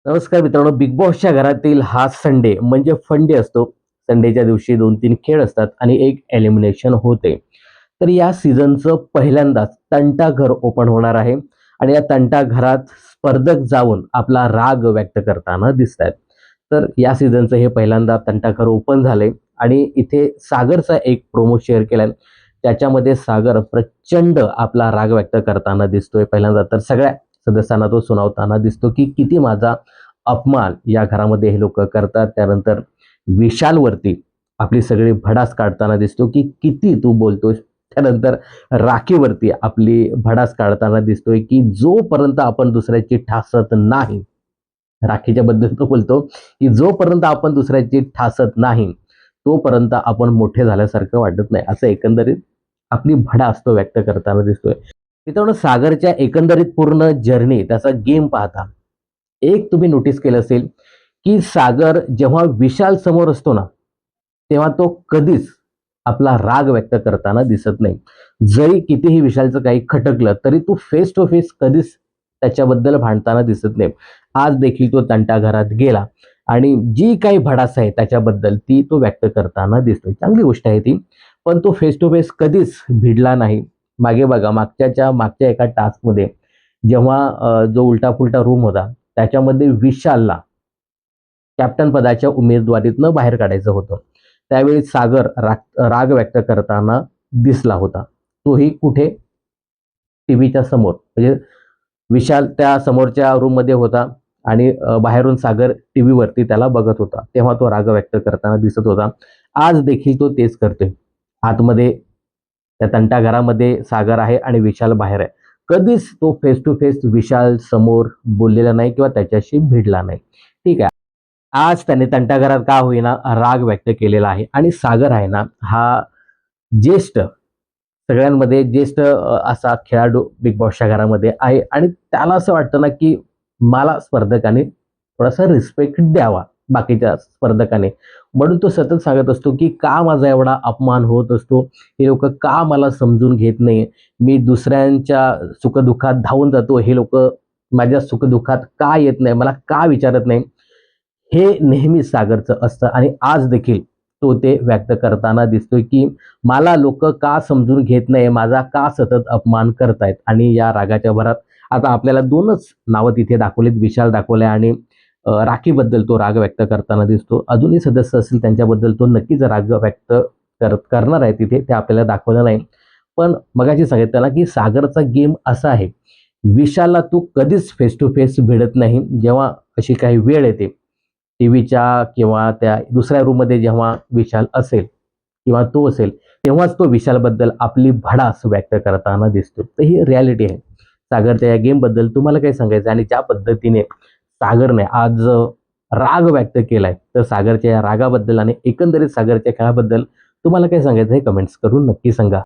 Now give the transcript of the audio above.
नमस्कार मित्रांनो, बिग बॉसच्या घरातील हा संडे म्हणजे फंडे असतो. संडेच्या दिवशी 2-3 खेळ असतात आणि एक एलिमिनेशन होते. तर या सीझनचं पहिल्यांदाच तंटाघर ओपन होणार आहे आणि या तंटाघरात स्पर्धक जाऊन आपला राग व्यक्त करताना दिसतायत. तर या सीझनचं हे पहिल्यांदा तंटाघर ओपन झालंय आणि इथे सागरचा एक प्रोमो शेअर केलाय. त्याच्यामध्ये सागर प्रचंड आपला राग व्यक्त करताना दिसतोय पहिल्यांदा. तर सगळ्या सदस्यांना तो सुनावताना दिसतो, की किती माझा अपमान या घरामध्ये हे लोक करतात. त्यानंतर विशालवरती आपली सगळी भडास काढताना दिसतो, की किती तू बोलतोय. त्यानंतर राखीवरती आपली भडास काढताना दिसतोय, की जोपर्यंत आपण दुसऱ्याची ठासत नाही, राखीच्या बद्दल तो बोलतो, की जोपर्यंत आपण दुसऱ्याची ठासत नाही तोपर्यंत आपण मोठे झाल्यासारखं वाटत नाही. असं एकंदरीत आपली भडास तो व्यक्त करताना दिसतोय. मित्रांनो, सागरच्या एकंदरीत पूर्ण जर्नी त्याचा गेम पाहता एक तुम्ही नोटीस केलं असेल, की सागर जेव्हा विशाल समोर असतो ना, तेव्हा तो कधीच आपला राग व्यक्त करताना दिसत नाही. जरी कितीही विशालचं काही खटकलं, तरी तो फेस टू फेस कधीच त्याच्याबद्दल भांडताना दिसत नाही. आज देखील तो तंटाघरात गेला आणि जी काही भडास आहे त्याच्याबद्दल ती तो व्यक्त करताना दिसतोय. चांगली गोष्ट आहे ती. पण तो फेस टू फेस कधीच भिडला नाही. मागे बघा, मागच्या एका टास्कमध्ये जेव्हा जो उलटा-पुलटा रूम होता, त्याच्यामध्ये विशालला कॅप्टन पदाच्या उमेदवारीतनं बाहेर काढायचं होतं. त्यावेळी सागर राग व्यक्त करताना दिसला होता. तोही कुठे? टीव्हीच्या समोर. म्हणजे विशाल त्या समोरच्या रूममध्ये होता आणि बाहेरून सागर टीव्हीवरती त्याला बघत होता. तेव्हा तो राग व्यक्त करताना दिसत होता. आज देखील तो तेच करतोय. आतमध्ये त्या तंटाघरामध्ये सागर आहे आणि विशाल बाहेर आहे. कधीच तो फेस टू फेस विशाल समोर बोललेला नाही किंवा त्याच्याशी भिडला नाही. ठीक आहे. आज त्याने तंटाघरात का होईना राग व्यक्त केलेला आहे आणि सागर आहे ना, हा ज्येष्ठ सगळ्यांमध्ये ज्येष्ठ असा खेळाडू बिग बॉसच्या घरामध्ये आहे आणि त्याला असं वाटतं ना, की मला स्पर्धकाने थोडासा रिस्पेक्ट द्यावा बाकीच्या स्पर्धकाने. म्हणून तो सतत सांगत असतो, की का माझा एवढा अपमान होत असतो? हे लोकं का मला समजून घेत नाही? मी दुसऱ्यांच्या सुखदुःखात धावून जातो. हे लोकं माझ्या सुखदुःखात का येत नाही? मला का विचारत नाही? हे नेहमी सागरचं असतं आणि आज देखील तो ते व्यक्त करताना दिसतोय, की मला लोकं का समजून घेत नाही, माझा का सतत अपमान करतायत. आणि या रागाच्या भरात आता आपल्याला 2च नावं तिथे दाखवलीत, विशाल दाखवलाय आणि राखीबद्दल तो राग व्यक्त करताना दिसतो. अजूनही सदस्य असतील त्यांच्याबद्दल तो नक्कीच राग व्यक्त करणार आहे तिथे, ते आपल्याला दाखवलं नाही. पण मगाशी सांगितलं ना, की सागरचा गेम असा आहे, विशालला तू कधीच फेस टू फेस भिडत नाही. जेव्हा अशी काही वेळ येते, टीव्हीच्या किंवा त्या दुसऱ्या रूममध्ये जेव्हा विशाल असेल किंवा तो असेल, तेव्हाच तो विशालबद्दल आपली भडास व्यक्त करताना दिसतो. तर ही रिॲलिटी आहे. सागरच्या या गेमबद्दल तुम्हाला काय सांगायचं आणि ज्या पद्धतीने सागरने आज राग व्यक्त केलाय, तर सागरच्या या रागाबद्दल आणि एकंदरीत सागरच्या खेळाबद्दल तुम्हाला काय सांगायचं हे कमेंट्स करून नक्की सांगा.